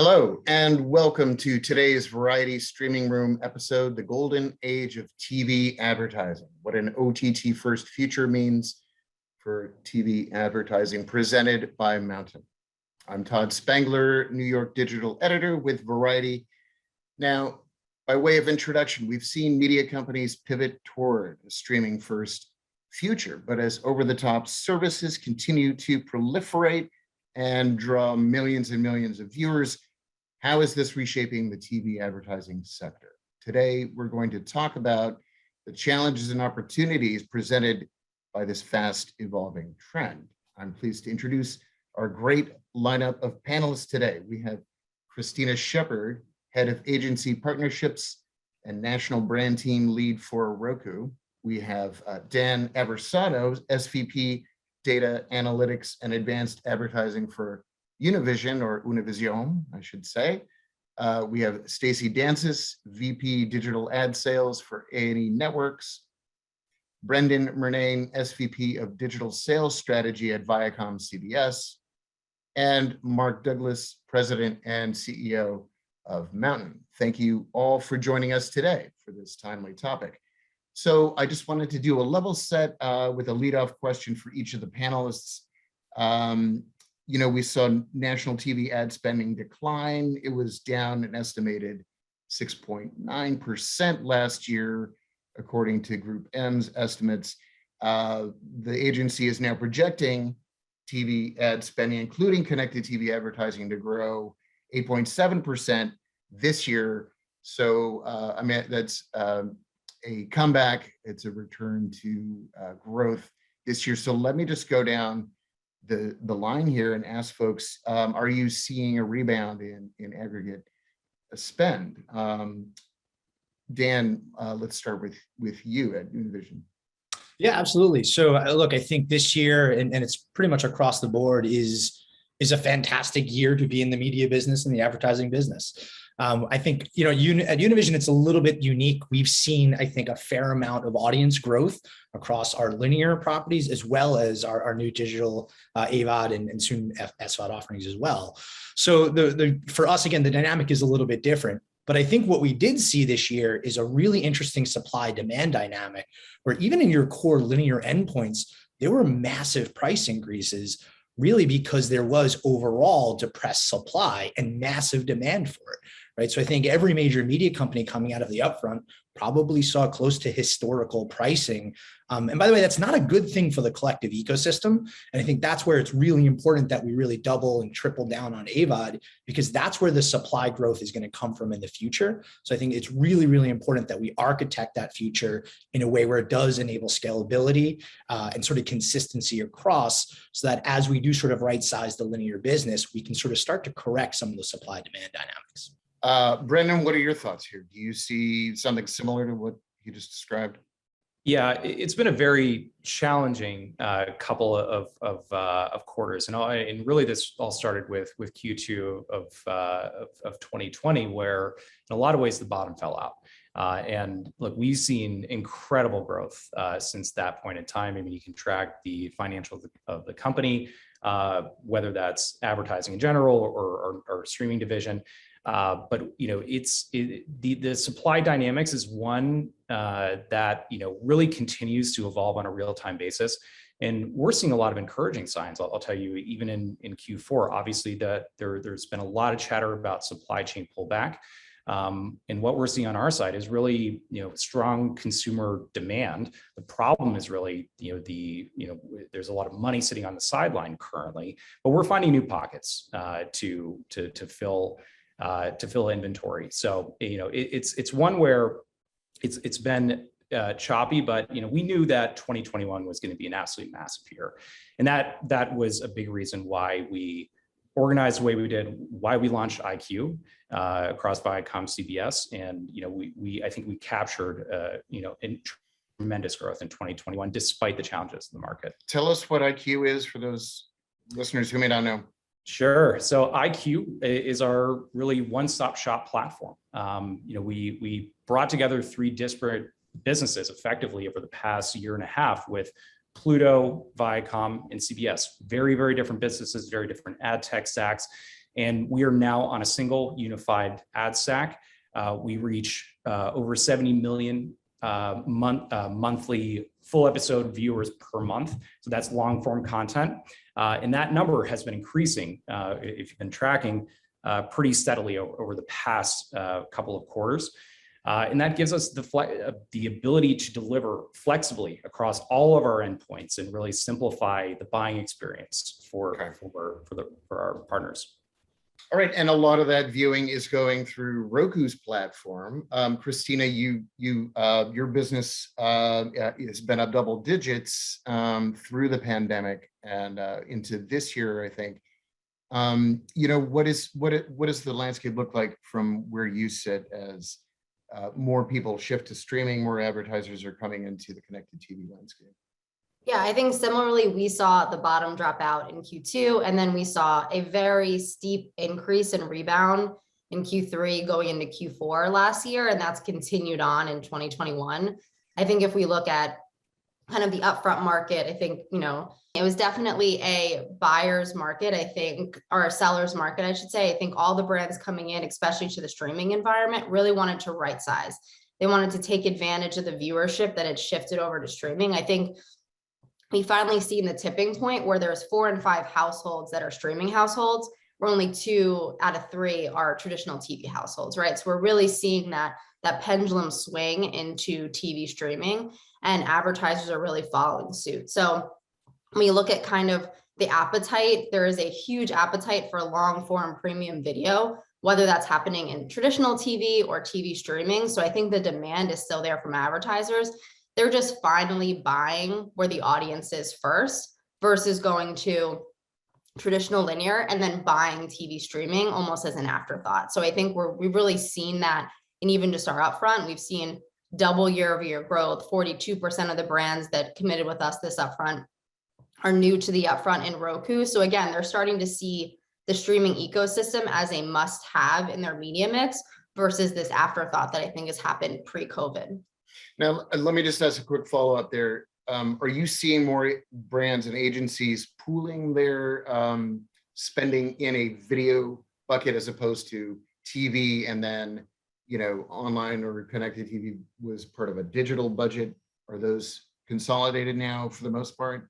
Hello, and welcome to today's Variety Streaming Room episode, The Golden Age of TV Advertising, what an OTT-First future means for TV advertising, presented by Mountain. I'm Todd Spangler, New York digital editor with Variety. Now, by way of introduction, we've seen media companies pivot toward a streaming-first future, but as over-the-top services continue to proliferate and draw millions and millions of viewers, how is this reshaping the TV advertising sector? Today, we're going to talk about the challenges and opportunities presented by this fast evolving trend. I'm pleased to introduce our great lineup of panelists today. We have Christina Shepard, Head of Agency Partnerships and National Brand Team Lead for Roku. We have Dan Aversano, SVP Data Analytics and Advanced Advertising for Univision, or Univision, I should say. We have Stacey Dancis, VP Digital Ad Sales for A&E Networks. Brendan Murnane, SVP of Digital Sales Strategy at Viacom CBS. And Mark Douglas, President and CEO of Mountain. Thank you all for joining us today for this timely topic. So I just wanted to do a level set with a leadoff question for each of the panelists. We saw national TV ad spending decline. It was down an estimated 6.9% last year, according to Group M's estimates. The agency is now projecting TV ad spending, including connected TV advertising, to grow 8.7% this year. So, that's a comeback. It's a return to growth this year. So let me just go down the line here and ask folks, are you seeing a rebound in aggregate spend? Dan, let's start with you at Univision. Yeah, absolutely. So look, I think this year, and it's pretty much across the board, is a fantastic year to be in the media business and the advertising business. I think, at Univision, it's a little bit unique. We've seen, I think, a fair amount of audience growth across our linear properties, as well as our new digital AVOD and soon SVOD offerings as well. So for us, again, the dynamic is a little bit different. But I think what we did see this year is a really interesting supply-demand dynamic, where even in your core linear endpoints, there were massive price increases, really because there was overall depressed supply and massive demand for it. Right. So I think every major media company coming out of the upfront probably saw close to historical pricing. And by the way, that's not a good thing for the collective ecosystem. And I think that's where it's really important that we really double and triple down on AVOD, because that's where the supply growth is going to come from in the future. So I think it's really, really important that we architect that future in a way where it does enable scalability and sort of consistency across, so that as we do sort of right size the linear business, we can sort of start to correct some of the supply demand dynamics. Brendan, what are your thoughts here? Do you see something similar to what you just described? Yeah, it's been a very challenging couple of quarters, and really this all started with Q2 of 2020, where in a lot of ways the bottom fell out. And look, we've seen incredible growth since that point in time. I mean, you can track the financials of the company, whether that's advertising in general or streaming division. But the supply dynamics is one that really continues to evolve on a real-time basis, and we're seeing a lot of encouraging signs. I'll tell you, even in Q4, obviously that there's been a lot of chatter about supply chain pullback, and what we're seeing on our side is really strong consumer demand. The problem is really there's a lot of money sitting on the sideline currently, but we're finding new pockets to fill inventory. So it's one where it's been choppy, but we knew that 2021 was going to be an absolutely massive year, and that was a big reason why we organized the way we did, why we launched IQ across Viacom CBS, and I think we captured tremendous growth in 2021 despite the challenges in the market. Tell us what IQ is for those listeners who may not know. Sure. So IQ is our really one-stop shop platform. We brought together three disparate businesses effectively over the past year and a half with Pluto, Viacom, and CBS. Very, very different businesses, very different ad tech stacks. And we are now on a single unified ad stack. We reach over 70 million monthly full episode viewers per month. So that's long form content. And that number has been increasing, if you've been tracking, pretty steadily over the past couple of quarters. And that gives us the ability to deliver flexibly across all of our endpoints and really simplify the buying experience for our partners. All right, and a lot of that viewing is going through Roku's platform. Christina, your business has been up double digits through the pandemic and into this year, I think. What does the landscape look like from where you sit as more people shift to streaming, more advertisers are coming into the connected TV landscape? Yeah, I think similarly, we saw the bottom drop out in Q2, and then we saw a very steep increase and rebound in Q3 going into Q4 last year, and that's continued on in 2021. I think if we look at kind of the upfront market, I think, it was definitely a buyer's market, I think, or a seller's market, I should say. I think all the brands coming in, especially to the streaming environment, really wanted to right size. They wanted to take advantage of the viewership that had shifted over to streaming. I think we finally seen the tipping point where there's 4 and 5 households that are streaming households, where only 2 out of 3 are traditional TV households, right? So we're really seeing that pendulum swing into TV streaming, and advertisers are really following suit. So when you look at kind of the appetite, there is a huge appetite for long form premium video, whether that's happening in traditional TV or TV streaming. So I think the demand is still there from advertisers. They're just finally buying where the audience is first versus going to traditional linear and then buying TV streaming almost as an afterthought. So I think we've really seen that in even just our upfront. We've seen double year-over-year growth. 42% of the brands that committed with us this upfront are new to the upfront in Roku. So again, they're starting to see the streaming ecosystem as a must-have in their media mix versus this afterthought that I think has happened pre-COVID. Now, let me just ask a quick follow-up there. Are you seeing more brands and agencies pooling their spending in a video bucket as opposed to TV, and then, online or connected TV was part of a digital budget? Are those consolidated now for the most part?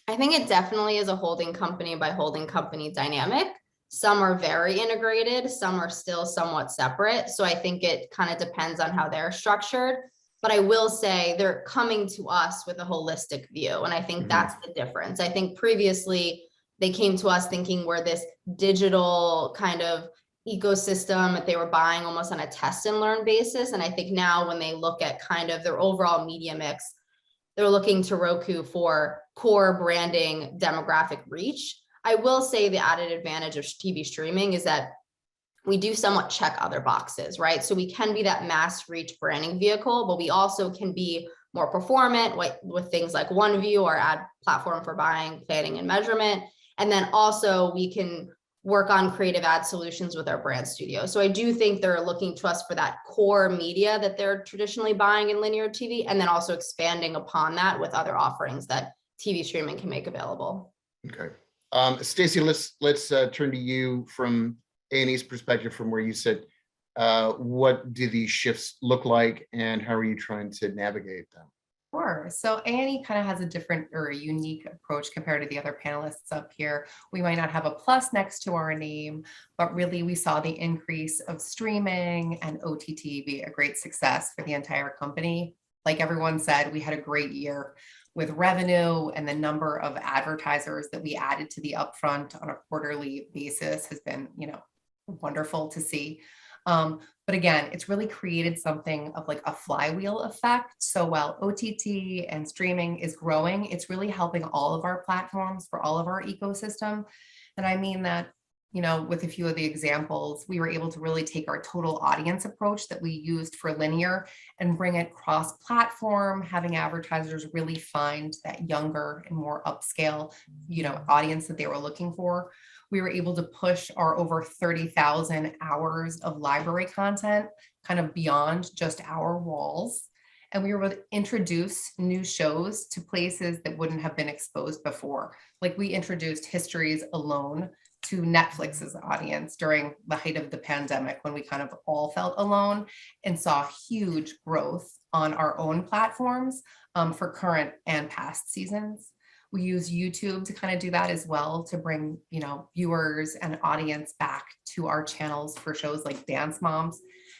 I think it definitely is a holding company by holding company dynamic. Some are very integrated, some are still somewhat separate. So I think it kind of depends on how they're structured. But I will say they're coming to us with a holistic view. And I think that's the difference. I think previously they came to us thinking we're this digital kind of ecosystem that they were buying almost on a test and learn basis. And I think now when they look at kind of their overall media mix, they're looking to Roku for core branding, demographic reach. I will say the added advantage of TV streaming is that we do somewhat check other boxes, right? So we can be that mass reach branding vehicle, but we also can be more performant with things like OneView, our ad platform for buying, planning, and measurement. And then also we can work on creative ad solutions with our brand studio. So I do think they're looking to us for that core media that they're traditionally buying in linear TV, and then also expanding upon that with other offerings that TV streaming can make available. Okay. Stacey, let's turn to you from A&E's perspective, from where you sit. What do these shifts look like, and how are you trying to navigate them? Sure. So A&E kind of has a different or a unique approach compared to the other panelists up here. We might not have a plus next to our name, but really we saw the increase of streaming and OTT be a great success for the entire company. Like everyone said, we had a great year with revenue, and the number of advertisers that we added to the upfront on a quarterly basis has been, wonderful to see. But again, it's really created something of like a flywheel effect. So while OTT and streaming is growing, it's really helping all of our platforms for all of our ecosystem. And I mean that, with a few of the examples, we were able to really take our total audience approach that we used for linear and bring it cross-platform, having advertisers really find that younger and more upscale, audience that they were looking for. We were able to push our over 30,000 hours of library content kind of beyond just our walls. And we were able to introduce new shows to places that wouldn't have been exposed before. Like we introduced Histories Alone to Netflix's audience during the height of the pandemic, when we kind of all felt alone, and saw huge growth on our own platforms for current and past seasons. We use YouTube to kind of do that as well, to bring, viewers and audience back to our channels for shows like Dance Moms.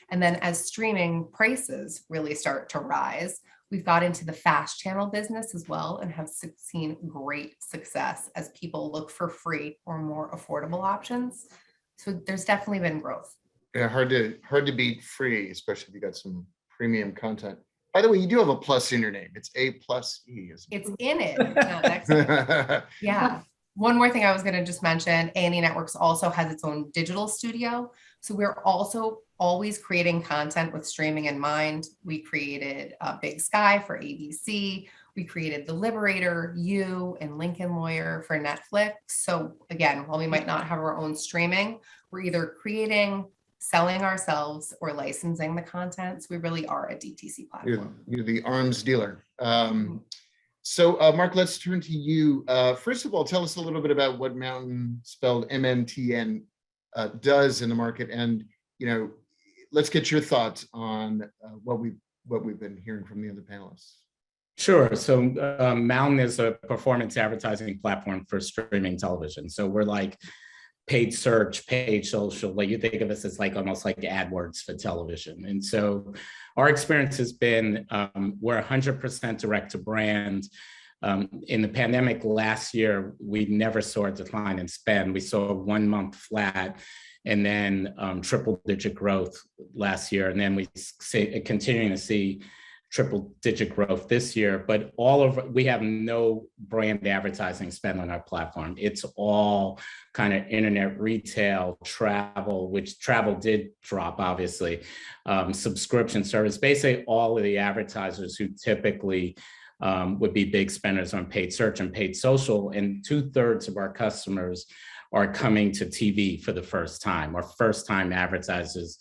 And then as streaming prices really start to rise, we've got into the fast channel business as well, and have seen great success as people look for free or more affordable options. So there's definitely been growth. Yeah, hard to beat free, especially if you got some premium content. By the way, you do have a plus in your name. It's A+E, isn't it? It's in it. Not next to it. Yeah. One more thing I was going to just mention, A&E Networks also has its own digital studio. So we're also always creating content with streaming in mind. We created Big Sky for ABC. We created The Liberator, You, and Lincoln Lawyer for Netflix. So again, while we might not have our own streaming, we're either creating, selling ourselves, or licensing the content. So we really are a DTC platform. You're the arms dealer. So Mark, let's turn to you. First of all, tell us a little bit about what Mountain, spelled MNTN, does in the market, and let's get your thoughts on what we've been hearing from the other panelists. Sure. So Mountain is a performance advertising platform for streaming television. So we're like paid search, paid social, like you think of us as like almost like AdWords for television. And so our experience has been, we're 100% direct to brand. In the pandemic last year, we never saw a decline in spend. We saw 1 month flat, and then triple digit growth last year. And then we continuing to see triple digit growth this year, but we have no brand advertising spend on our platform. It's all kind of internet, retail, travel, which travel did drop, obviously, subscription service, basically all of the advertisers who typically would be big spenders on paid search and paid social. And 2/3 of our customers are coming to TV for the first time, or first time advertisers.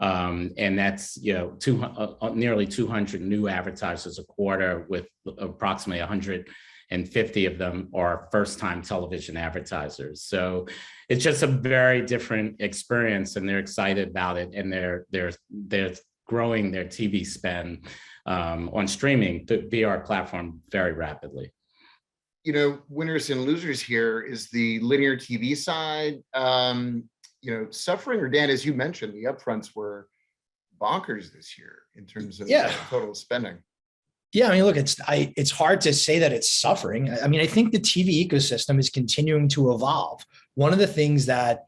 And that's nearly 200 new advertisers a quarter, with approximately 150 of them are first-time television advertisers. So it's just a very different experience, and they're excited about it, and they're growing their TV spend on streaming via our platform very rapidly. Winners and losers here is the linear TV side. Suffering, or Dan, as you mentioned, the upfronts were bonkers this year in terms of total spending. Yeah, I mean, look, it's hard to say that it's suffering. I mean, I think the TV ecosystem is continuing to evolve. One of the things that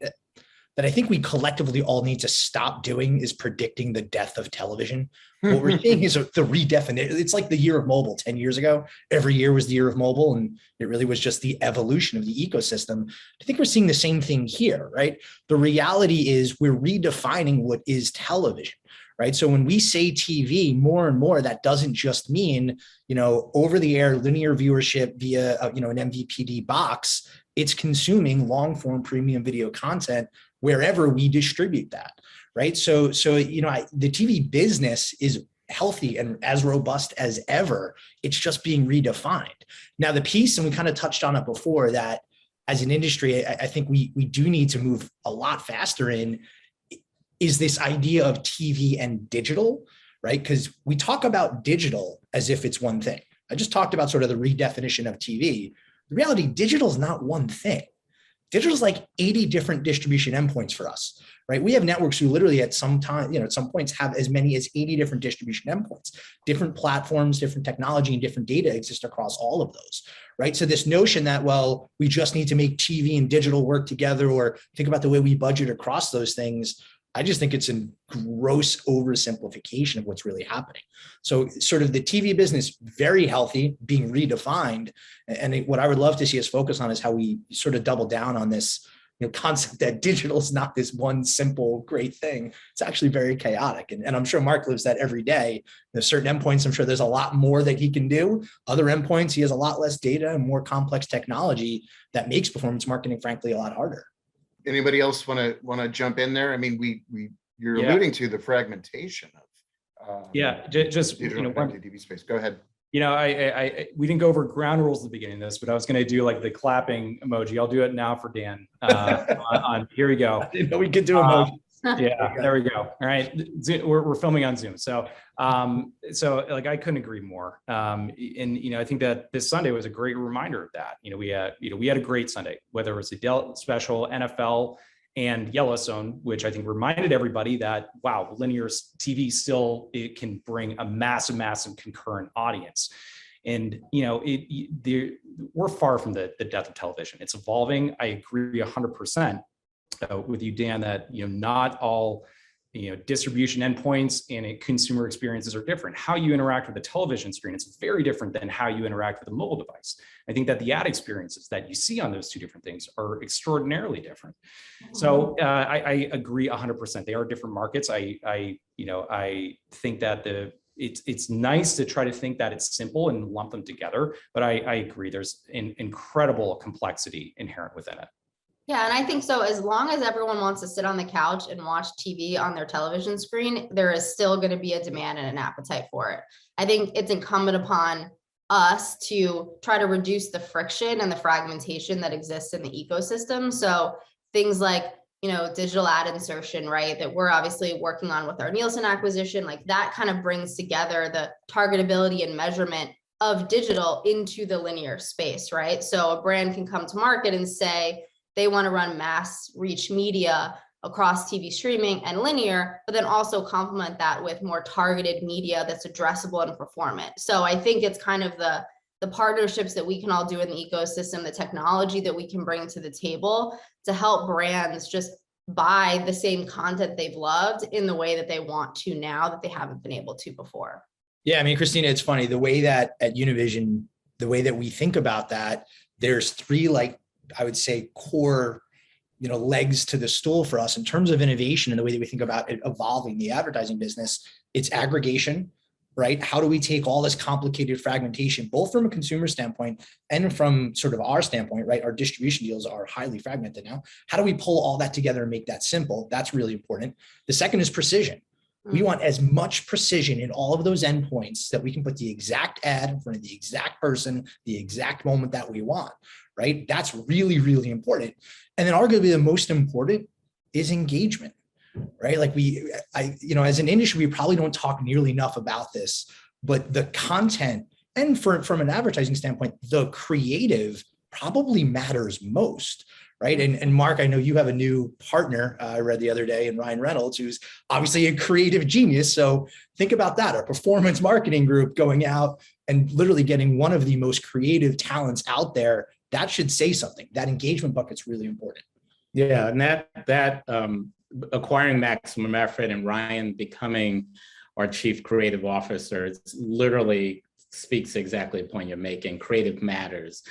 I think we collectively all need to stop doing is predicting the death of television. What we're seeing is the redefinition. It's like the year of mobile 10 years ago. Every year was the year of mobile, and it really was just the evolution of the ecosystem. I think we're seeing the same thing here, right? The reality is we're redefining what is television, right? So when we say TV, more and more, that doesn't just mean, over the air linear viewership via, an MVPD box. It's consuming long form premium video content wherever we distribute that, right? So the TV business is healthy and as robust as ever. It's just being redefined. Now the piece, and we kind of touched on it before, that as an industry, I think we do need to move a lot faster in, is this idea of TV and digital, right? Because we talk about digital as if it's one thing. I just talked about sort of the redefinition of TV. The reality, digital is not one thing. Digital is like 80 different distribution endpoints for us, right? We have networks who literally at some time, at some points have as many as 80 different distribution endpoints, different platforms, different technology, and different data exist across all of those, right? So this notion that, well, we just need to make TV and digital work together, or think about the way we budget across those things, I just think it's a gross oversimplification of what's really happening. So sort of the TV business, very healthy, being redefined. And what I would love to see us focus on is how we sort of double down on this concept that digital is not this one simple, great thing. It's actually very chaotic. And I'm sure Mark lives that every day. There's certain endpoints, I'm sure there's a lot more that he can do. Other endpoints, he has a lot less data and more complex technology that makes performance marketing, frankly, a lot harder. Anybody else want to jump in there? I mean, you're alluding to the fragmentation of just digital connected TV space. Go ahead. we didn't go over ground rules at the beginning of this, but I was going to do like the clapping emoji. I'll do it now for Dan. Here we go. I didn't know we could do emoji. Yeah, there we go. All right, we're filming on Zoom, so like I couldn't agree more. And I think that this Sunday was a great reminder of that. We had a great Sunday, whether it was a Dell special, NFL, and Yellowstone, which I think reminded everybody that wow, linear TV still it can bring a massive concurrent audience. And we're far from the death of television. It's evolving. I agree 100%. With you, Dan, that not all distribution endpoints and consumer experiences are different. How you interact with a television screen is very different than how you interact with a mobile device. I think that the ad experiences that you see on those two different things are extraordinarily different. So I agree 100%. They are different markets. I think that it's nice to try to think that it's simple and lump them together, but I agree there's an incredible complexity inherent within it. Yeah, and I think so. As long as everyone wants to sit on the couch and watch TV on their television screen, there is still going to be a demand and an appetite for it. I think it's incumbent upon us to try to reduce the friction and the fragmentation that exists in the ecosystem. So things like, digital ad insertion, right, that we're obviously working on with our Nielsen acquisition, like that kind of brings together the targetability and measurement of digital into the linear space, right? So a brand can come to market and say, they want to run mass reach media across TV streaming and linear, but then also complement that with more targeted media that's addressable and performant. So I think it's kind of the partnerships that we can all do in the ecosystem, the technology that we can bring to the table to help brands just buy the same content they've loved in the way that they want to now that they haven't been able to before. Yeah, I mean, Christina, it's funny the way that at Univision, the way that we think about that, there's three, like, I would say core, legs to the stool for us in terms of innovation and the way that we think about it evolving the advertising business. It's aggregation, right? How do we take all this complicated fragmentation, both from a consumer standpoint and from sort of our standpoint, right? Our distribution deals are highly fragmented now. How do we pull all that together and make that simple? That's really important. The second is precision. We want as much precision in all of those endpoints that we can put the exact ad in front of the exact person, the exact moment that we want, right? That's really, really important. And then arguably the most important is engagement, right? Like as an industry, we probably don't talk nearly enough about this, but the content and from an advertising standpoint, the creative probably matters most. Right. And Mark, I know you have a new partner I read the other day in Ryan Reynolds, who's obviously a creative genius. So think about that, a performance marketing group going out and literally getting one of the most creative talents out there. That should say something. That engagement bucket's really important. Yeah. And that acquiring maximum effort and Ryan becoming our chief creative officer literally speaks exactly the point you're making. Creative matters.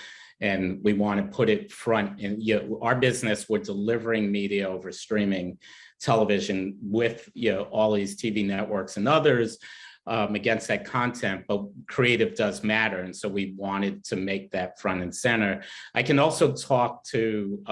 And we want to put it front in our business. We're delivering media over streaming television with all these TV networks and others against that content, but creative does matter. And so we wanted to make that front and center. I can also talk to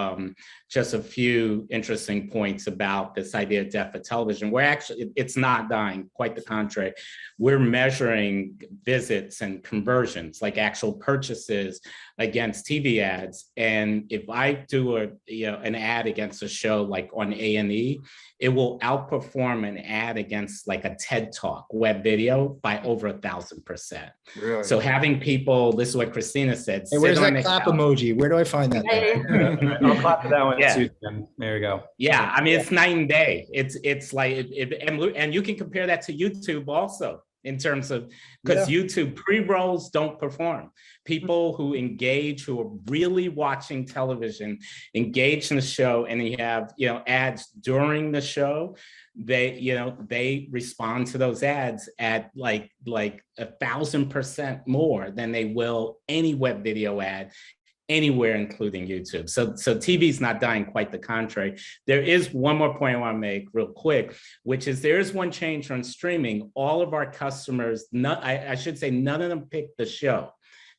just a few interesting points about this idea of death of television, where actually it's not dying, quite the contrary. We're measuring visits and conversions, like actual purchases against TV ads. And if I do an ad against a show like on A&E, it will outperform an ad against like a TED Talk web video by over 1,000%. Really? So having people, this is what Christina said. Hey, where's that clap emoji? Where do I find that? I'll clap for that one Yeah. too. There we go. Yeah, I mean, it's night and day. It's like, and you can compare that to YouTube also in terms of, because YouTube pre-rolls don't perform. People who engage, who are really watching television, engage in the show, and you have, ads during the show, they respond to those ads at like 1,000% more than they will any web video ad anywhere, including YouTube. So TV's not dying, quite the contrary. There is one more point I want to make real quick, which is there is one change on streaming. All of our customers, I should say none of them pick the show.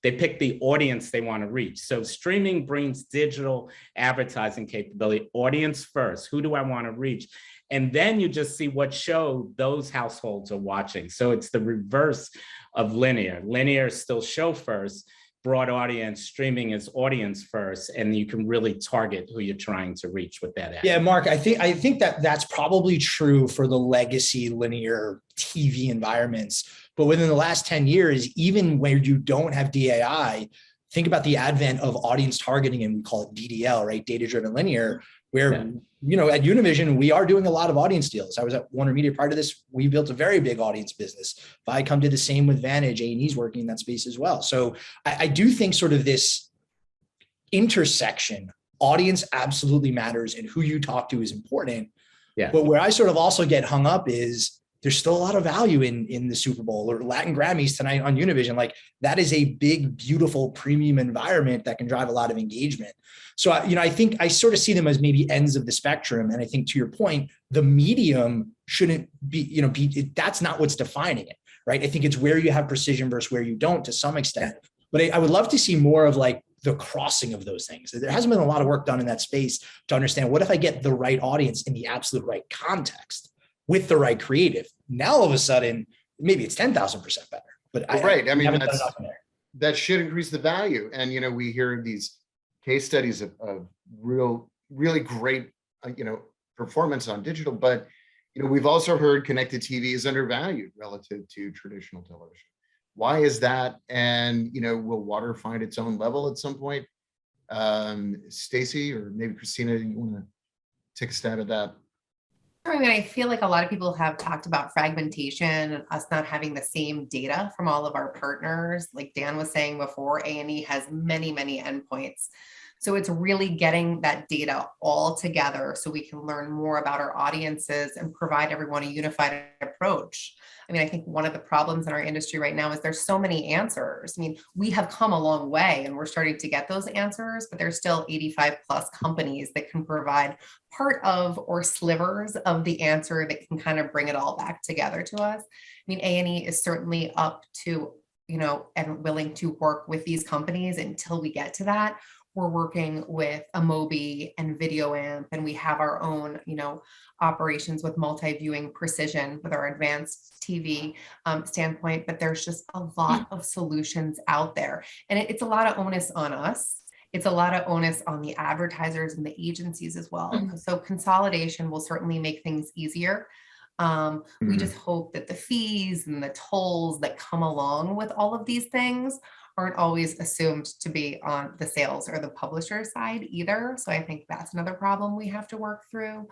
They pick the audience they want to reach. So streaming brings digital advertising capability, audience first. Who do I want to reach? And then you just see what show those households are watching. So it's the reverse of linear. Linear is still show first, broad audience, streaming is audience first, and you can really target who you're trying to reach with that ad. Yeah, Mark, I think that that's probably true for the legacy linear TV environments. But within the last 10 years, even where you don't have DAI, think about the advent of audience targeting, and we call it DDL, right? Data-driven linear, where, at Univision, we are doing a lot of audience deals. I was at Warner Media prior to this. We built a very big audience business. Viacom did the same with Vantage. A&E's working in that space as well. So I do think sort of this intersection, audience absolutely matters, and who you talk to is important. Yeah. But where I sort of also get hung up is there's still a lot of value in the Super Bowl or Latin Grammys tonight on Univision. Like, that is a big, beautiful premium environment that can drive a lot of engagement. So, I think I sort of see them as maybe ends of the spectrum. And I think, to your point, the medium shouldn't be, that's not what's defining it, right? I think it's where you have precision versus where you don't, to some extent. But I would love to see more of like the crossing of those things. There hasn't been a lot of work done in that space to understand, what if I get the right audience in the absolute right context with the right creative? Now, all of a sudden, maybe it's 10,000% better. But right. I mean, that's, that should increase the value. And, we hear these case studies of really great, performance on digital, but, we've also heard connected TV is undervalued relative to traditional television. Why is that? And, will water find its own level at some point? Stacey, or maybe Christina, you want to take a stab at that? I mean, I feel like a lot of people have talked about fragmentation and us not having the same data from all of our partners. Like Dan was saying before, A&E has many, many endpoints. So it's really getting that data all together so we can learn more about our audiences and provide everyone a unified approach. I mean, I think one of the problems in our industry right now is there's so many answers. I mean, we have come a long way and we're starting to get those answers, but there's still 85 plus companies that can provide part of or slivers of the answer that can kind of bring it all back together to us. I mean, A&E is certainly up to, and willing to work with these companies until we get to that. We're working with Amobi and VideoAmp, and we have our own, operations with multi-viewing precision with our advanced TV standpoint, but there's just a lot of solutions out there. And it's a lot of onus on us. It's a lot of onus on the advertisers and the agencies as well. So consolidation will certainly make things easier. We just hope that the fees and the tolls that come along with all of these things aren't always assumed to be on the sales or the publisher side either. So I think that's another problem we have to work through.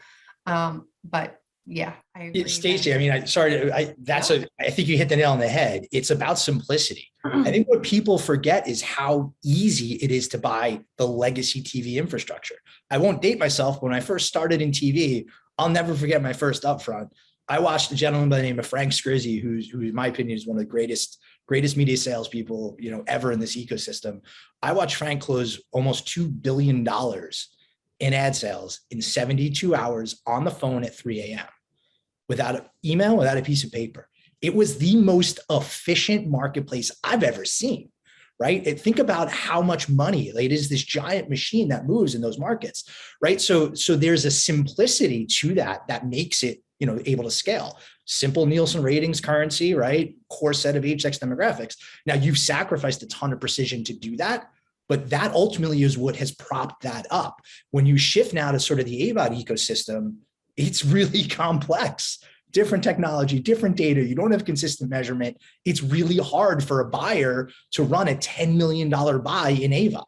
But yeah, I agree. Stacey, I mean, I think you hit the nail on the head. It's about simplicity. I think what people forget is how easy it is to buy the legacy TV infrastructure. I won't date myself, but when I first started in TV, I'll never forget my first upfront. I watched a gentleman by the name of Frank Scrizzi, who in my opinion is one of the greatest media salespeople, ever in this ecosystem. I watched Frank close almost $2 billion in ad sales in 72 hours on the phone at 3 a.m. without an email, without a piece of paper. It was the most efficient marketplace I've ever seen, right? And think about how much money, it is this giant machine that moves in those markets, right? So there's a simplicity to that makes it, able to scale. Simple Nielsen ratings currency, right? Core set of age sex demographics. Now you've sacrificed a ton of precision to do that, but that ultimately is what has propped that up. When you shift now to sort of the AVOD ecosystem, it's really complex. Different technology, different data. You don't have consistent measurement. It's really hard for a buyer to run a $10 million buy in AVOD.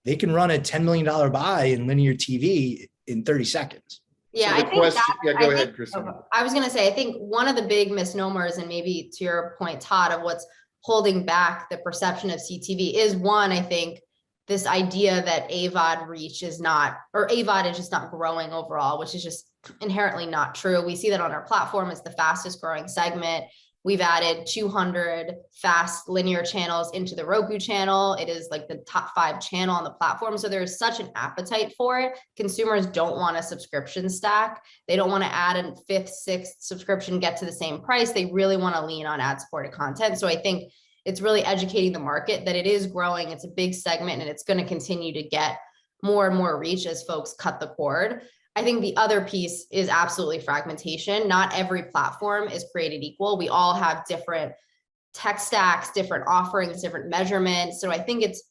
They can run a $10 million buy in linear TV in 30 seconds. Yeah, so go ahead, Christina. I was going to say, I think one of the big misnomers, and maybe to your point, Todd, of what's holding back the perception of CTV is one, I think, this idea that AVOD reach is not, or AVOD is just not growing overall, which is just inherently not true. We see that on our platform. It's the fastest growing segment. We've added 200 fast linear channels into the Roku channel. It is like the top 5 channel on the platform. So there's such an appetite for it. Consumers don't want a subscription stack. They don't want to add a 5th, 6th subscription, get to the same price. They really want to lean on ad-supported content. So I think it's really educating the market that it is growing. It's a big segment and it's going to continue to get more and more reach as folks cut the cord. I think the other piece is absolutely fragmentation. Not every platform is created equal. We all have different tech stacks, different offerings, different measurements. So I think it's,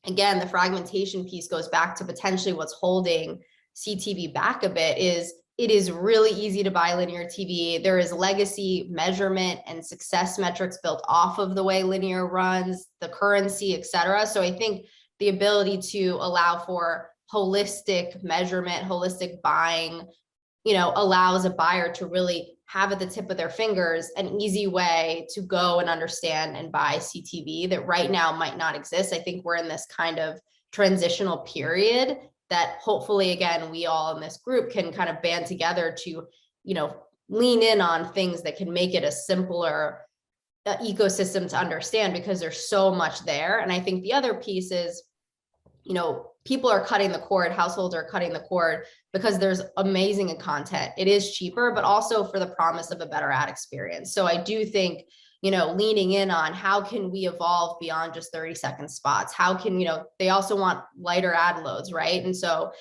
again, the fragmentation piece goes back to potentially what's holding CTV back a bit is it is really easy to buy linear TV. There is legacy measurement and success metrics built off of the way linear runs, the currency, et cetera. So I think the ability to allow for holistic measurement, holistic buying, allows a buyer to really have at the tip of their fingers an easy way to go and understand and buy CTV that right now might not exist. I think we're in this kind of transitional period that hopefully, again, we all in this group can kind of band together to, lean in on things that can make it a simpler ecosystem to understand, because there's so much there. And I think the other piece is, people are cutting the cord, households are cutting the cord because there's amazing content. It is cheaper, but also for the promise of a better ad experience. So I do think, leaning in on how can we evolve beyond just 30-second spots? How can, they also want lighter ad loads, right? And so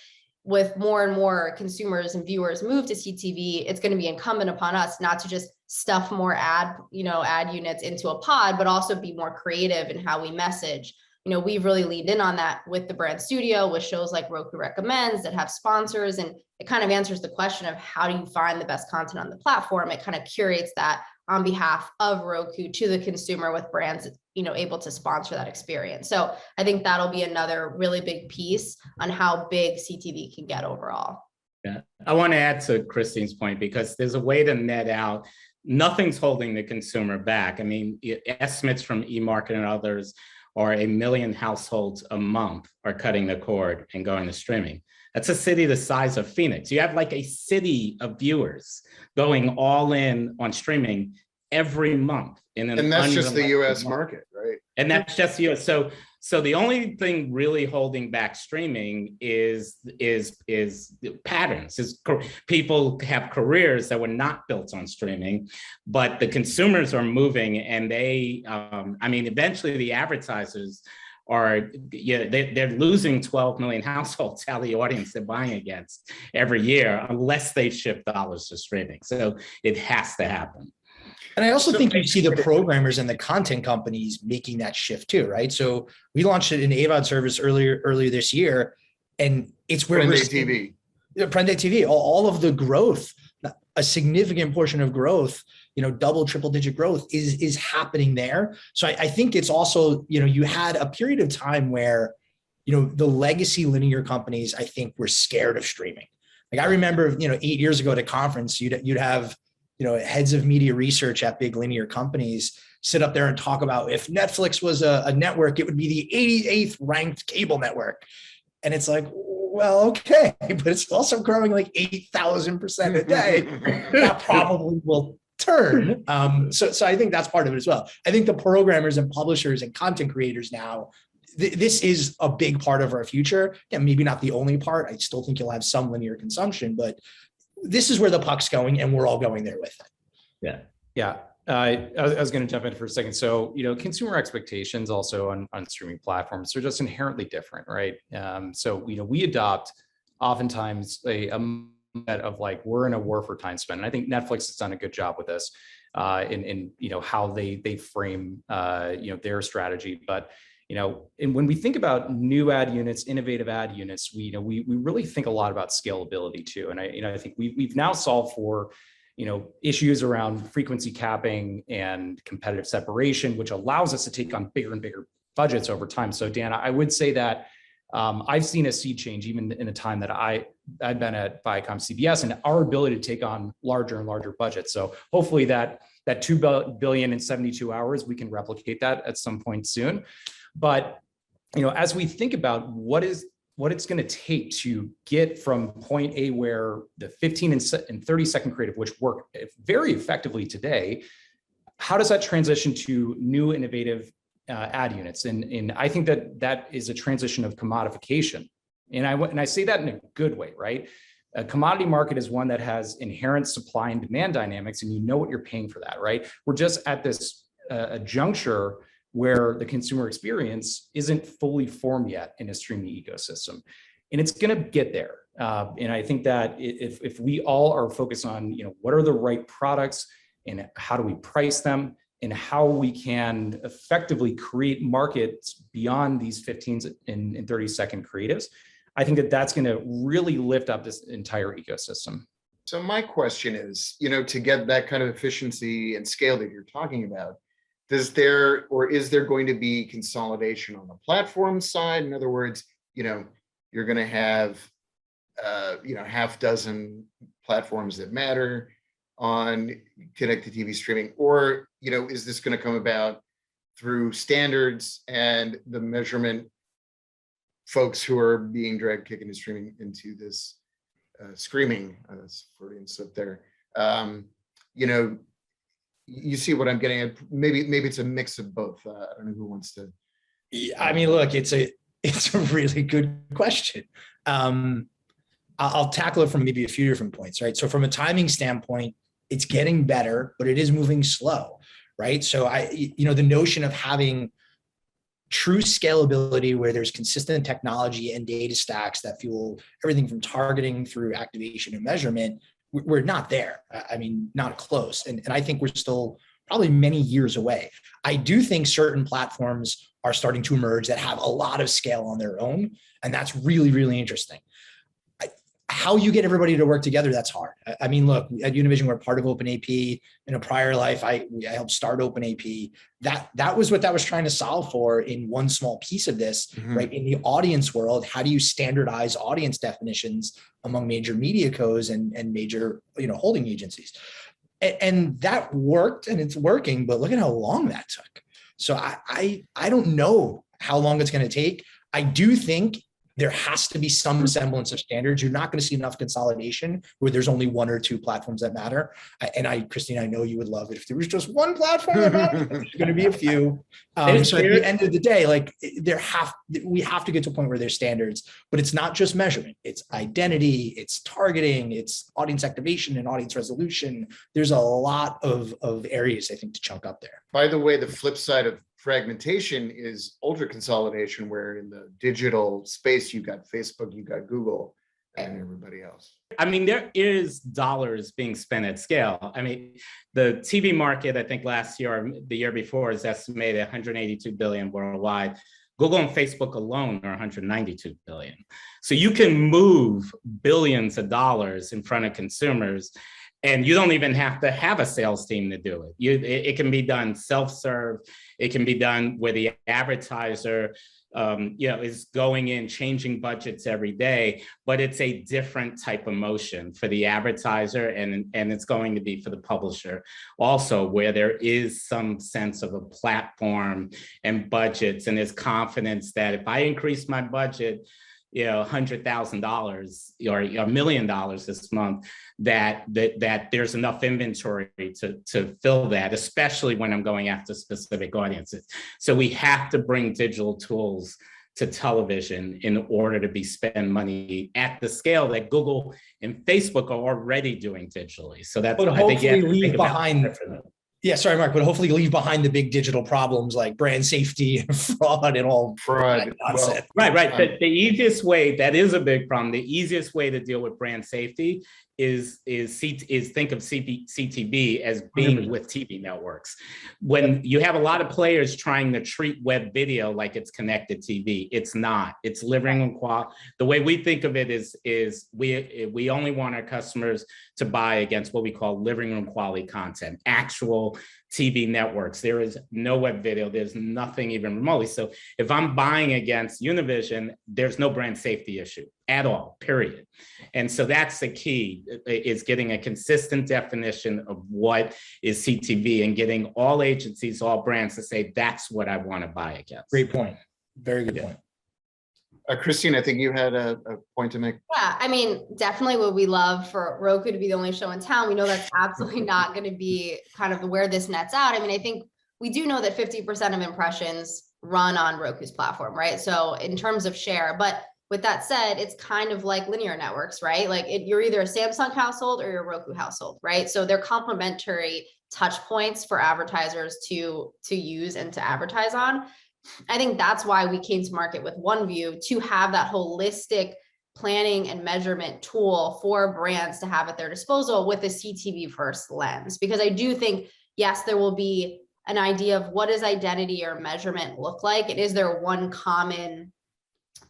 with more and more consumers and viewers move to CTV, it's going to be incumbent upon us not to just stuff more ad units into a pod, but also be more creative in how we message. We've really leaned in on that with the brand studio, with shows like Roku Recommends that have sponsors, and it kind of answers the question of how do you find the best content on the platform? It kind of curates that on behalf of Roku to the consumer with brands, able to sponsor that experience. So I think that'll be another really big piece on how big CTV can get overall. Yeah, I want to add to Christine's point, because there's a way to net out. Nothing's holding the consumer back. I mean, estimates from eMarket and others or 1 million households a month are cutting the cord and going to streaming. That's a city the size of Phoenix. You have like a city of viewers going all in on streaming every month. And that's just the US market, right? And that's just US. So the only thing really holding back streaming is patterns. Is people have careers that were not built on streaming, but the consumers are moving, and they, eventually the advertisers are, they're losing 12 million households out of the audience they're buying against every year, unless they shift dollars to streaming. So it has to happen. And I also think you see the programmers and the content companies making that shift too, right? So we launched an AVOD service earlier this year, and it's where Prende TV. Prende TV, all of the growth, a significant portion of growth, double, triple digit growth is happening there. So I think it's also, you had a period of time where, the legacy linear companies, I think, were scared of streaming. Like I remember, 8 years ago at a conference, you'd have, heads of media research at big linear companies sit up there and talk about if Netflix was a network, it would be the 88th ranked cable network. And it's like, well, okay, but it's also growing like 8,000% a day. That probably will turn. So I think that's part of it as well. I think the programmers and publishers and content creators now, this is a big part of our future. Yeah, maybe not the only part. I still think you'll have some linear consumption, but this is where the puck's going, and we're all going there with it. Yeah. Yeah. I was going to jump in for a second. So, consumer expectations also on streaming platforms are just inherently different, right? So, we adopt oftentimes a mindset of like, we're in a war for time spent. And I think Netflix has done a good job with this in how they frame, their strategy. But, and when we think about new ad units, innovative ad units, we really think a lot about scalability too. And I think we've now solved for, issues around frequency capping and competitive separation, which allows us to take on bigger and bigger budgets over time. So Dan, I would say that I've seen a sea change even in the time that I've been at Viacom CBS, and our ability to take on larger and larger budgets. So hopefully that 2 billion in 72 hours, we can replicate that at some point soon. But, as we think about what it's going to take to get from point A, where the 15 and 30-second creative, which work very effectively today, how does that transition to new innovative ad units? And I think that is a transition of commodification. And I say that in a good way, right? A commodity market is one that has inherent supply and demand dynamics, and you know what you're paying for that, right? We're just at this a juncture where the consumer experience isn't fully formed yet in a streaming ecosystem. And it's going to get there. And I think that if we all are focused on, what are the right products and how do we price them and how we can effectively create markets beyond these 15 and 30-second creatives, I think that that's going to really lift up this entire ecosystem. So my question is, to get that kind of efficiency and scale that you're talking about, is there going to be consolidation on the platform side? In other words, you're going to have, half dozen platforms that matter on connected TV streaming, or, is this going to come about through standards and the measurement folks who are being dragged kicking and streaming into this screaming, Freudian slip there. You see what I'm getting at. Maybe it's a mix of both. I don't know who wants to. I mean, look, it's a really good question. I'll tackle it from maybe a few different points, right? So from a timing standpoint, it's getting better, but it is moving slow, right? So the notion of having true scalability where there's consistent technology and data stacks that fuel everything from targeting through activation and measurement, we're not there. I mean, not close. And I think we're still probably many years away. I do think certain platforms are starting to emerge that have a lot of scale on their own. And that's really, really interesting. How you get everybody to work together, that's hard. I mean, look, at Univision, we're part of OpenAP. In a prior life, I helped start OpenAP. That was what that was trying to solve for in one small piece of this, right? In the audience world, how do you standardize audience definitions among major media cos and major, holding agencies? And that worked and it's working, but look at how long that took. So I don't know how long it's going to take. I do think there has to be some semblance of standards. You're not going to see enough consolidation where there's only one or two platforms that matter. And Christine, I know you would love it if there was just one platform that matters. There's going to be a few. So at the end of the day, we have to get to a point where there's standards, but it's not just measurement. It's identity, it's targeting, it's audience activation and audience resolution. There's a lot of areas, I think, to chunk up there. By the way, the flip side of fragmentation is ultra consolidation, where in the digital space, you've got Facebook, you've got Google, and everybody else. I mean, there is dollars being spent at scale. I mean, the TV market, I think last year or the year before, is estimated 182 billion worldwide. Google and Facebook alone are 192 billion. So you can move billions of dollars in front of consumers. And you don't even have to have a sales team to do it. It can be done self-serve. It can be done where the advertiser, is going in, changing budgets every day, but it's a different type of motion for the advertiser, and it's going to be for the publisher also, where there is some sense of a platform and budgets, and there's confidence that if I increase my budget, $100,000 or $1 million this month, that there's enough inventory to fill that, especially when I'm going after specific audiences. So we have to bring digital tools to television in order to spend money at the scale that Google and Facebook are already doing digitally. So that's, but I think, hopefully leave behind. Yeah, sorry, Mark, but hopefully leave behind the big digital problems like brand safety and fraud and all fraud. Well, right. The easiest way, that is a big problem. The easiest way to deal with brand safety is think of CTV as being with TV networks. When you have a lot of players trying to treat web video like it's connected TV, it's not. It's living room quality. The way we think of it is we only want our customers to buy against what we call living room quality content, actual TV networks. There is no web video. There's nothing even remotely. So if I'm buying against Univision, there's no brand safety issue at all, period. And so that's the key, is getting a consistent definition of what is CTV and getting all agencies, all brands to say, that's what I want to buy against. Great point. Very good point. Christine, I think you had a point to make. Yeah, I mean, definitely would we love for Roku to be the only show in town. We know that's absolutely not going to be kind of where this nets out. I mean, I think we do know that 50% of impressions run on Roku's platform, right? So in terms of share, but with that said, it's kind of like linear networks, right? Like you're either a Samsung household or you're a Roku household, right? So they're complementary touch points for advertisers to use and to advertise on. I think that's why we came to market with OneView, to have that holistic planning and measurement tool for brands to have at their disposal with a CTV first lens. Because I do think, yes, there will be an idea of what does identity or measurement look like, and is there one common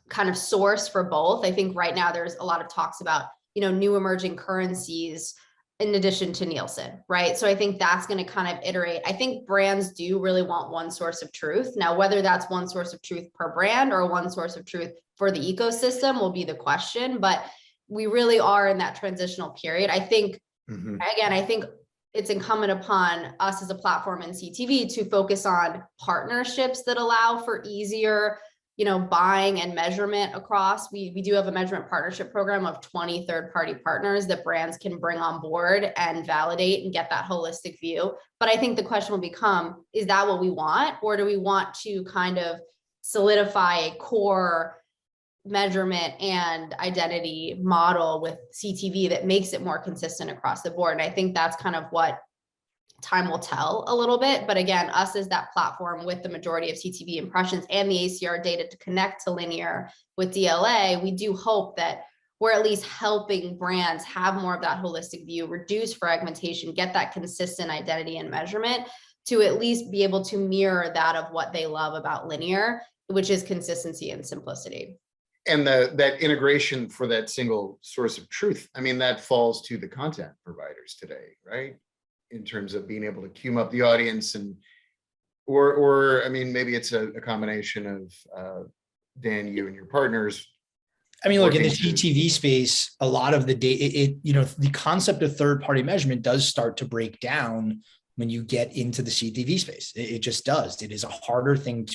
kind of source for both? I think right now there's a lot of talks about, new emerging currencies in addition to Nielsen, right? So I think that's going to kind of iterate. I think brands do really want one source of truth. Now, whether that's one source of truth per brand or one source of truth for the ecosystem will be the question, but we really are in that transitional period. I think, again, I think it's incumbent upon us as a platform in CTV to focus on partnerships that allow for easier, buying and measurement across. We do have a measurement partnership program of 20 third-party partners that brands can bring on board and validate and get that holistic view. But I think the question will become, is that what we want? Or do we want to kind of solidify a core measurement and identity model with CTV that makes it more consistent across the board? And I think that's kind of what time will tell a little bit. But again, us as that platform with the majority of CTV impressions and the ACR data to connect to linear with DLA, we do hope that we're at least helping brands have more of that holistic view, reduce fragmentation, get that consistent identity and measurement to at least be able to mirror that of what they love about linear, which is consistency and simplicity. And that integration for that single source of truth, I mean, that falls to the content providers today, right? In terms of being able to queue up the audience or I mean, maybe it's a combination of Dan, you and your partners. I mean, look, in the CTV space, a lot of the data, the concept of third-party measurement does start to break down when you get into the CTV space. It just does. It is a harder thing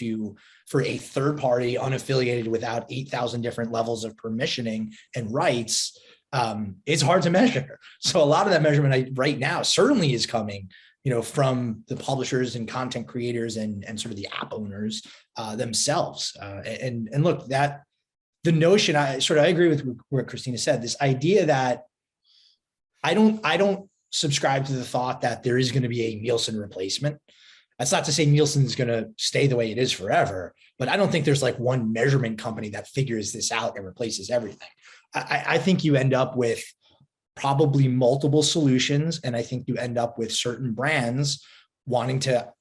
for a third party unaffiliated without 8,000 different levels of permissioning and rights. It's hard to measure. So a lot of that measurement right now certainly is coming, from the publishers and content creators and sort of the app owners themselves. And look, that the notion, I agree with what Christina said, this idea that I don't subscribe to the thought that there is going to be a Nielsen replacement. That's not to say Nielsen is going to stay the way it is forever, but I don't think there's like one measurement company that figures this out and replaces everything. I think you end up with probably multiple solutions, and I think you end up with certain brands wanting to,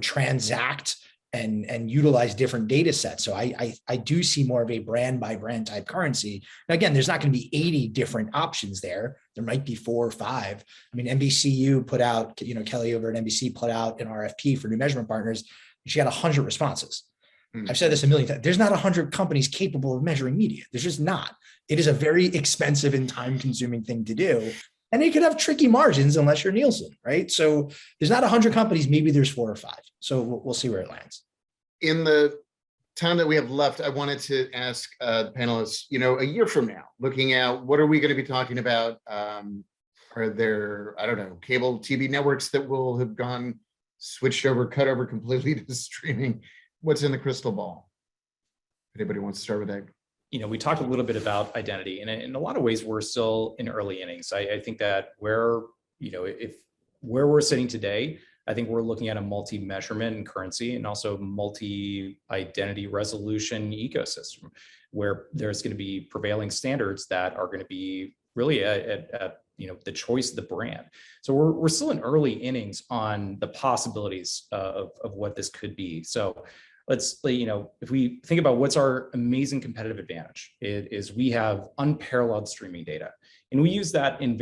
transact and utilize different data sets. So I do see more of a brand by brand type currency. Now, again, there's not going to be 80 different options there. There might be 4 or 5. I mean, NBCU put out, Kelly over at NBC put out an RFP for new measurement partners. She got 100 responses. I've said this a million times. There's not 100 companies capable of measuring media. There's just not. It is a very expensive and time-consuming thing to do. And it could have tricky margins unless you're Nielsen, right? So there's not 100 companies. Maybe there's 4 or 5. So we'll see where it lands. In the time that we have left, I wanted to ask the panelists, a year from now, looking out, what are we going to be talking about? Are there, I don't know, cable TV networks that will have switched over, cut over completely to streaming? What's in the crystal ball? Anybody wants to start with that? We talked a little bit about identity, and in a lot of ways, we're still in early innings. I think that where we're sitting today, I think we're looking at a multi-measurement and currency and also multi-identity resolution ecosystem where there's going to be prevailing standards that are going to be really at the choice of the brand. So we're still in early innings on the possibilities of what this could be. So let's, if we think about what's our amazing competitive advantage, it is we have unparalleled streaming data. And we use that in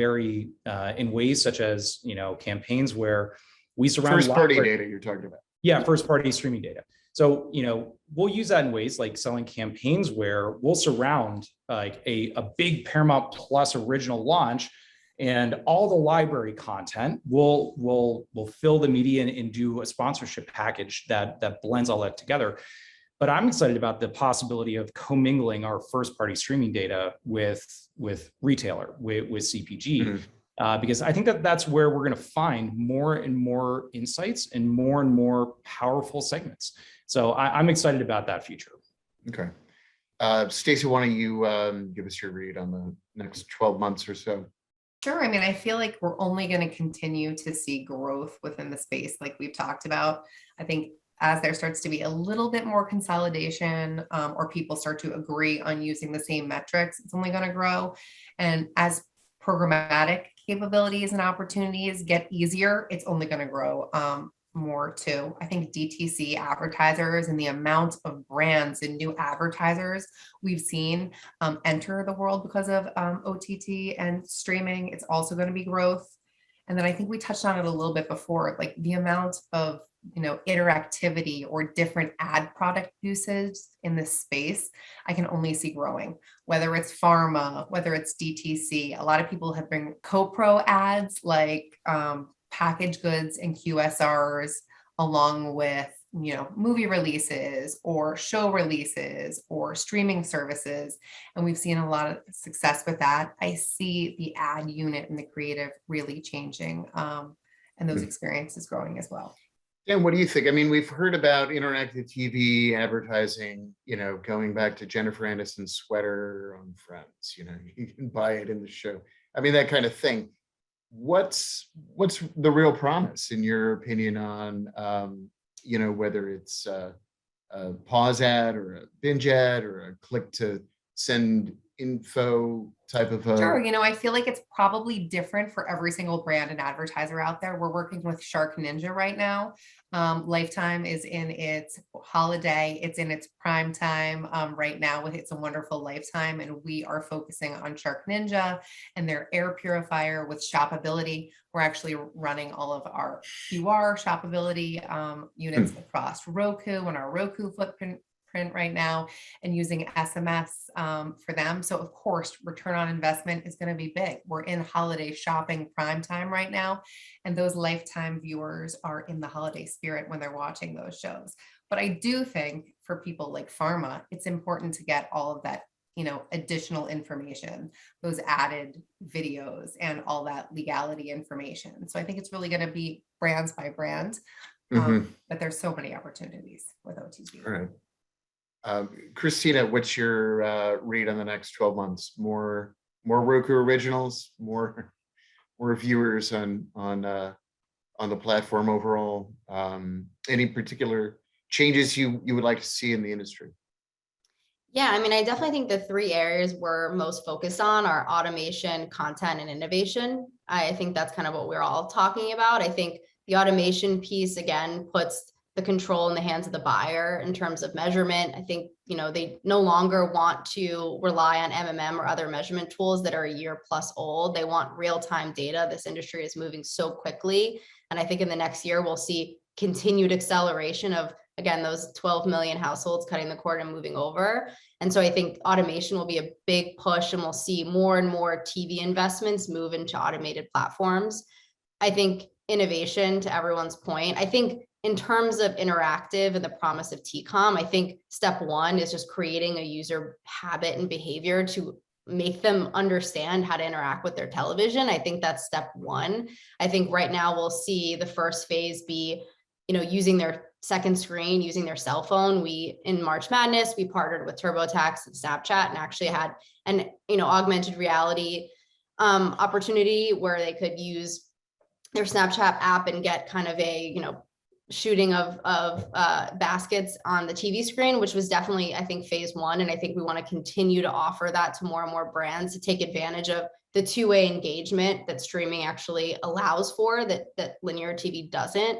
ways such as, campaigns where we surround first party data you're talking about. Yeah, first party streaming data. So, we'll use that in ways like selling campaigns where we'll surround like a big Paramount Plus original launch, and all the library content will fill the media and do a sponsorship package that blends all that together. But I'm excited about the possibility of commingling our first party streaming data with retailer, with CPG. Because I think that's where we're going to find more and more insights and more powerful segments. So I'm excited about that future. Okay. Stacey, why don't you give us your read on the next 12 months or so? Sure. I mean, I feel like we're only going to continue to see growth within the space like we've talked about. I think as there starts to be a little bit more consolidation, or people start to agree on using the same metrics, it's only going to grow. And as programmatic capabilities and opportunities get easier, it's only going to grow more too. I think DTC advertisers and the amount of brands and new advertisers we've seen enter the world because of OTT and streaming, it's also going to be growth. And then I think we touched on it a little bit before, like the amount of interactivity or different ad product usage in this space, I can only see growing, whether it's pharma, whether it's DTC. A lot of people have been co-pro ads like packaged goods and QSRs, along with movie releases or show releases or streaming services. And we've seen a lot of success with that. I see the ad unit and the creative really changing, and those experiences growing as well. Dan, what do you think? I mean, we've heard about interactive TV advertising, going back to Jennifer Aniston's sweater on Friends, you can buy it in the show. I mean, that kind of thing. What's the real promise, in your opinion, on, whether it's a pause ad or a binge ad or a click to send info type of Sure. I feel like it's probably different for every single brand and advertiser out there. We're working with Shark Ninja right now. Lifetime is in its holiday. It's in its prime time right now with It's a Wonderful Lifetime. And we are focusing on Shark Ninja and their air purifier with shoppability. We're actually running all of our QR shoppability units across Roku and our Roku footprint right now, and using SMS for them. So of course, return on investment is going to be big. We're in holiday shopping prime time right now, and those Lifetime viewers are in the holiday spirit when they're watching those shows. But I do think for people like pharma, it's important to get all of that, additional information, those added videos and all that legality information. So I think it's really going to be brands by brand, but there's so many opportunities with OTT. All right. Christina, what's your read on the next 12 months? More Roku originals, more viewers on the platform overall. Any particular changes you would like to see in the industry? Yeah, I mean, I definitely think the three areas we're most focused on are automation, content, and innovation. I think that's kind of what we're all talking about. I think the automation piece, again, puts the control in the hands of the buyer in terms of measurement. I think, they no longer want to rely on MMM or other measurement tools that are a year plus old. They want real-time data. This industry is moving so quickly. And I think in the next year, we'll see continued acceleration of, again, those 12 million households cutting the cord and moving over. And so I think automation will be a big push, and we'll see more and more TV investments move into automated platforms. I think innovation, to everyone's point, I think in terms of interactive and the promise of TCOM, I think step one is just creating a user habit and behavior to make them understand how to interact with their television. I think that's step one. I think right now we'll see the first phase be, using their second screen, using their cell phone. In March Madness, we partnered with TurboTax and Snapchat and actually had an, augmented reality opportunity where they could use their Snapchat app and get kind of a, shooting of baskets on the TV screen, which was definitely, I think, phase one. And I think we want to continue to offer that to more and more brands to take advantage of the two-way engagement that streaming actually allows for, that linear TV doesn't.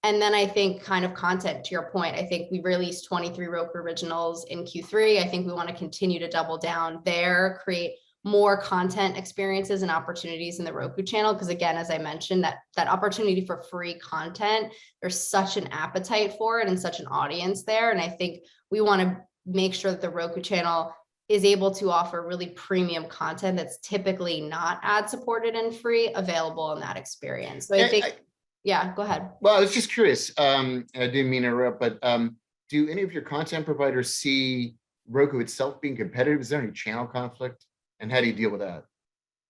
And then I think kind of content, to your point, I think we released 23 Roku originals in Q3. I think we want to continue to double down there, create more content experiences and opportunities in the Roku channel. Because again, as I mentioned, that opportunity for free content, there's such an appetite for it and such an audience there. And I think we want to make sure that the Roku channel is able to offer really premium content that's typically not ad supported and free available in that experience. So I think, yeah, go ahead. Well, I was just curious. I didn't mean to interrupt, but do any of your content providers see Roku itself being competitive? Is there any channel conflict? And how do you deal with that?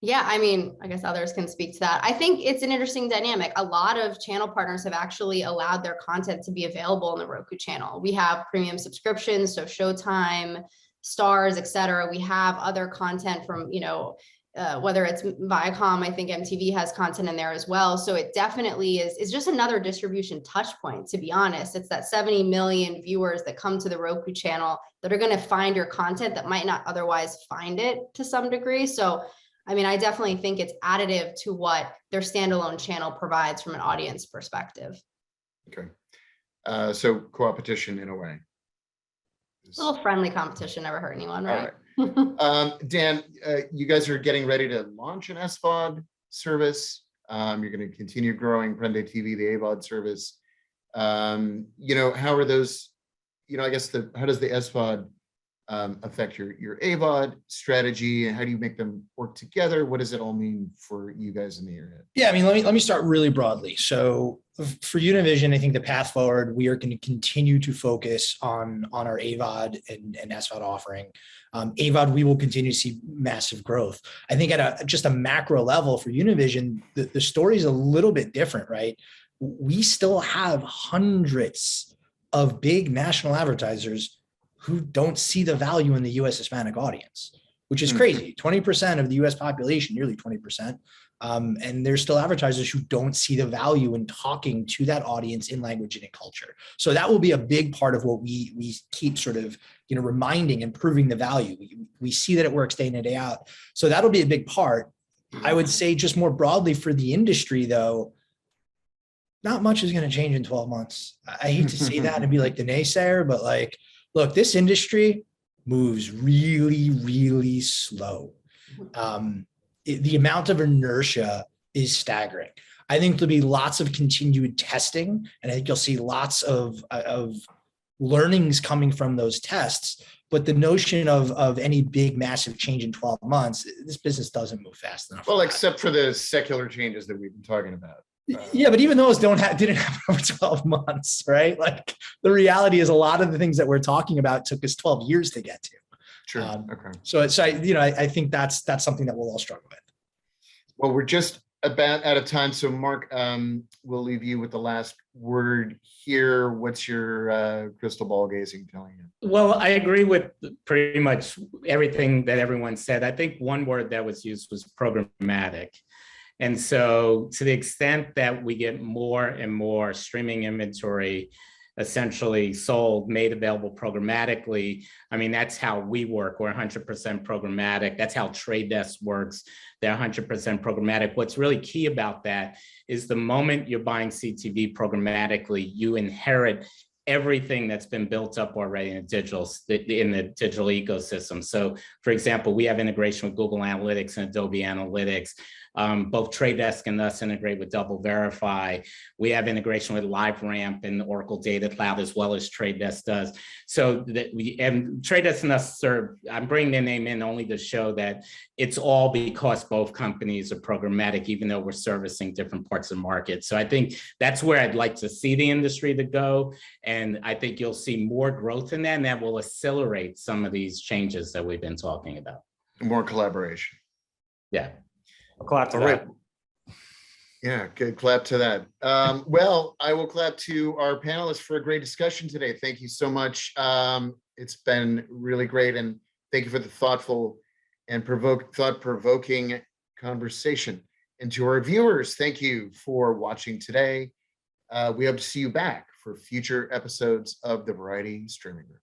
Yeah, I mean, I guess others can speak to that. I think it's an interesting dynamic. A lot of channel partners have actually allowed their content to be available in the Roku channel. We have premium subscriptions, so Showtime, Stars, et cetera. We have other content from, whether it's Viacom, I think MTV has content in there as well. So it definitely is just another distribution touch point, to be honest. It's that 70 million viewers that come to the Roku channel that are going to find your content that might not otherwise find it to some degree. So, I mean, I definitely think it's additive to what their standalone channel provides from an audience perspective. Okay. So co-opetition in a way. A little friendly competition never hurt anyone, right? All right. Dan, you guys are getting ready to launch an SVOD service. You're going to continue growing Prende TV, the AVOD service. How are those, I guess how does the SVOD affect your AVOD strategy, and how do you make them work together? What does it all mean for you guys in the year ahead? Yeah, I mean, let me start really broadly. So for Univision, I think the path forward, we are going to continue to focus on our AVOD and SVOD offering. AVOD, we will continue to see massive growth. I think at just a macro level for Univision, the story is a little bit different, right? We still have hundreds of big national advertisers who don't see the value in the US Hispanic audience, which is crazy. 20% of the US population, nearly 20%. And there's still advertisers who don't see the value in talking to that audience in language and in culture. So that will be a big part of what we keep sort of, reminding and proving the value. We see that it works day in and day out. So that'll be a big part. I would say just more broadly for the industry though, not much is going to change in 12 months. I hate to say that and be like the naysayer, but like, look, this industry moves really, really slow. The amount of inertia is staggering. I think there'll be lots of continued testing, and I think you'll see lots of learnings coming from those tests. But the notion of any big, massive change in 12 months, this business doesn't move fast enough. Well, except for the secular changes that we've been talking about. Yeah, but even those didn't happen over 12 months, right? Like the reality is a lot of the things that we're talking about took us 12 years to get to. True. Okay. So I think that's something that we'll all struggle with. Well, we're just about out of time. So Mark, we'll leave you with the last word here. What's your crystal ball gazing telling you? Well, I agree with pretty much everything that everyone said. I think one word that was used was programmatic. And so to the extent that we get more and more streaming inventory essentially sold, made available programmatically, I mean, that's how we work. We're 100% programmatic. That's how Trade Desk works. They're 100% programmatic. What's really key about that is the moment you're buying CTV programmatically, you inherit everything that's been built up already in the digital ecosystem. So for example, we have integration with Google Analytics and Adobe Analytics. Both Trade Desk and us integrate with Double Verify. We have integration with LiveRamp and Oracle Data Cloud as well as Trade Desk does. So that and Trade Desk and us serve, I'm bringing their name in only to show that it's all because both companies are programmatic, even though we're servicing different parts of the market. So I think that's where I'd like to see the industry to go. And I think you'll see more growth in that, and that will accelerate some of these changes that we've been talking about. More collaboration. Yeah. I'll clap to All that. right. Yeah, good. Clap to that. Well, I will clap to our panelists for a great discussion today. Thank you so much. It's been really great. And thank you for the thoughtful and thought-provoking conversation. And to our viewers, thank you for watching today. We hope to see you back for future episodes of the Variety Streaming Room.